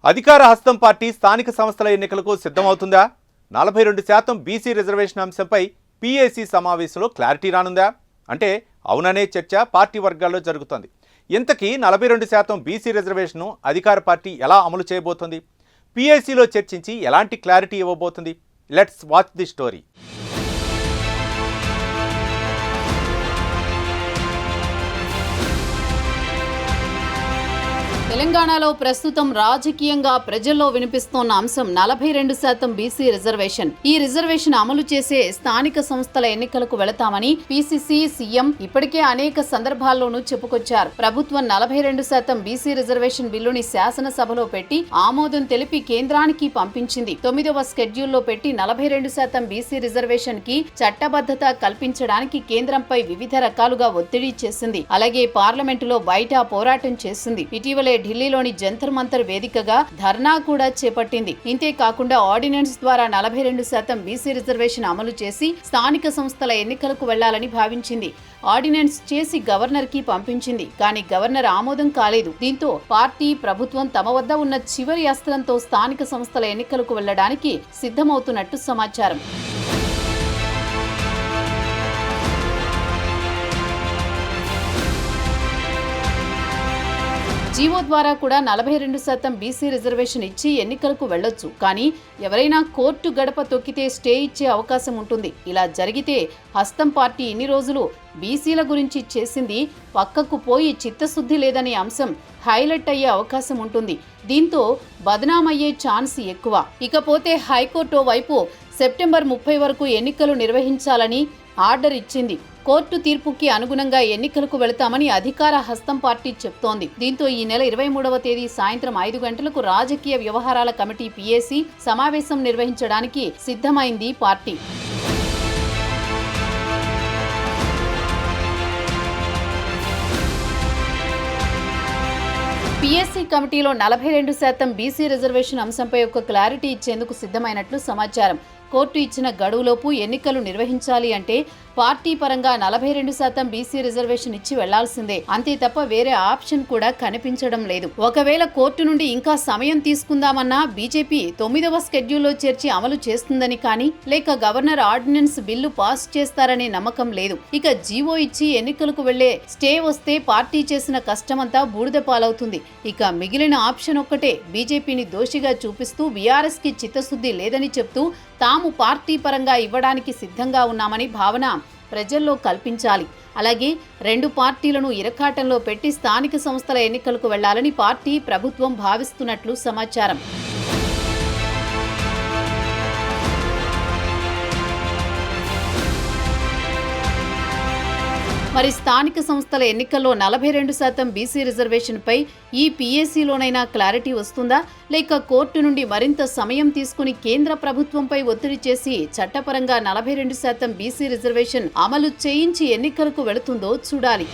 అధికార హస్తం పార్టీ స్థానిక సంస్థల ఎన్నికలకు సిద్ధమవుతుందా? 42% బీసీ రిజర్వేషన్ అంశంపై పీఏసీ సమావేశంలో క్లారిటీ రానుందా? అంటే అవుననే చర్చ పార్టీ వర్గాల్లో జరుగుతోంది. ఇంతకీ 42% బీసీ రిజర్వేషన్ను అధికార పార్టీ ఎలా అమలు చేయబోతోంది? పీఏసీలో చర్చించి ఎలాంటి క్లారిటీ ఇవ్వబోతుంది? Let's watch the story. తెలంగాణలో ప్రస్తుతం రాజకీయంగా ప్రజల్లో వినిపిస్తోన్న అంశం 42% బీసీ రిజర్వేషన్. ఈ రిజర్వేషన్ అమలు చేసే స్థానిక సంస్థల ఎన్నికలకు వెళతామని పీసీసీ సీఎం ఇప్పటికే అనేక సందర్భాల్లోనూ చెప్పుకొచ్చారు. ప్రభుత్వం 42% బీసీ రిజర్వేషన్ బిల్లుని శాసనసభలో పెట్టి ఆమోదం తెలిపి కేంద్రానికి పంపించింది. 9వ షెడ్యూల్లో పెట్టి 42% బీసీ రిజర్వేషన్ కి చట్టబద్ధత కల్పించడానికి కేంద్రంపై వివిధ రకాలుగా ఒత్తిడి చేసింది. అలాగే పార్లమెంటులో బయట పోరాటం చేసింది. ఇటీవలే ఢిల్లీలోని జంతర్ మంతర్ వేదికగా ధర్నా కూడా చేపట్టింది. ఇంతేకాకుండా ఆర్డినెన్స్ ద్వారా 42% బీసీ రిజర్వేషన్ అమలు చేసి స్థానిక సంస్థల ఎన్నికలకు వెళ్లాలని భావించింది. ఆర్డినెన్స్ చేసి గవర్నర్ కి పంపించింది. కానీ గవర్నర్ ఆమోదం కాలేదు. దీంతో పార్టీ ప్రభుత్వం తమ వద్ద ఉన్న చివరి అస్త్రంతో స్థానిక సంస్థల ఎన్నికలకు వెళ్లడానికి సిద్ధమవుతున్నట్టు సమాచారం. జీవో ద్వారా కూడా 42% బీసీ రిజర్వేషన్ ఇచ్చి ఎన్నికలకు వెళ్లొచ్చు. కానీ ఎవరైనా కోర్టు గడప తొక్కితే స్టే ఇచ్చే అవకాశం ఉంటుంది. ఇలా జరిగితే హస్తం పార్టీ ఇన్ని రోజులు బీసీల గురించి చేసింది పక్కకు పోయి చిత్తశుద్ధి లేదనే అంశం హైలైట్ అయ్యే అవకాశం ఉంటుంది. దీంతో బదనామయ్యే ఛాన్స్ ఎక్కువ. ఇకపోతే హైకోర్టు వైపు సెప్టెంబర్ 30 వరకు ఎన్నికలు నిర్వహించాలని ఆర్డర్ ఇచ్చింది. కోర్టు తీర్పుకి అనుగుణంగా ఎన్నికలకు వెళతామని అధికార హస్తం పార్టీ చెప్తోంది. దీంతో ఈ నెల 23వ తేదీ సాయంత్రం 5 గంటలకు రాజకీయ వ్యవహారాల కమిటీ పీఏసీ సమావేశం నిర్వహించడానికి సిద్ధమైంది పార్టీ. పీఏసీ కమిటీలో 42% బీసీ రిజర్వేషన్ అంశంపై ఒక క్లారిటీ ఇచ్చేందుకు సిద్ధమైనట్లు సమాచారం. కోర్టు ఇచ్చిన గడువులోపు ఎన్నికలు నిర్వహించాలి అంటే పార్టీ పరంగా 42% బీసీ రిజర్వేషన్ ఇచ్చి వెళ్లాల్సిందే. అంతే తప్ప వేరే ఆప్షన్ కూడా కనిపించడం లేదు. ఒకవేళ కోర్టు నుండి ఇంకా సమయం తీసుకుందామన్నా బీజేపీ 9వ షెడ్యూల్లో చేర్చి అమలు చేస్తుందని కానీ, లేక గవర్నర్ ఆర్డినెన్స్ బిల్లు పాస్ చేస్తారనే నమ్మకం లేదు. ఇక జీవో ఇచ్చి ఎన్నికలకు వెళ్లే స్టే వస్తే పార్టీ చేసిన కష్టమంతా బూడిద పాలవుతుంది. ఇక మిగిలిన ఆప్షన్ ఒక్కటే, బీజేపీని దోషిగా చూపిస్తూ బీఆర్ఎస్ కి చిత్తశుద్ధి లేదని చెప్తూ తాము పార్టీ పరంగా ఇవ్వడానికి సిద్ధంగా ఉన్నామని భావన ప్రజల్లో కల్పించాలి. అలాగే రెండు పార్టీలను ఇరకాటంలో పెట్టి స్థానిక సంస్థల ఎన్నికలకు వెళ్లాలని పార్టీ ప్రభుత్వం భావిస్తున్నట్లు సమాచారం. మరి స్థానిక సంస్థల ఎన్నికల్లో 42% బీసీ రిజర్వేషన్ పై ఈ పీఏసీలోనైనా క్లారిటీ వస్తుందా? లేక కోర్టు నుండి మరింత సమయం తీసుకుని కేంద్ర ప్రభుత్వంపై ఒత్తిడి చేసి చట్టపరంగా 42% బీసీ రిజర్వేషన్ అమలు చేయించి ఎన్నికలకు వెళుతుందో చూడాలి.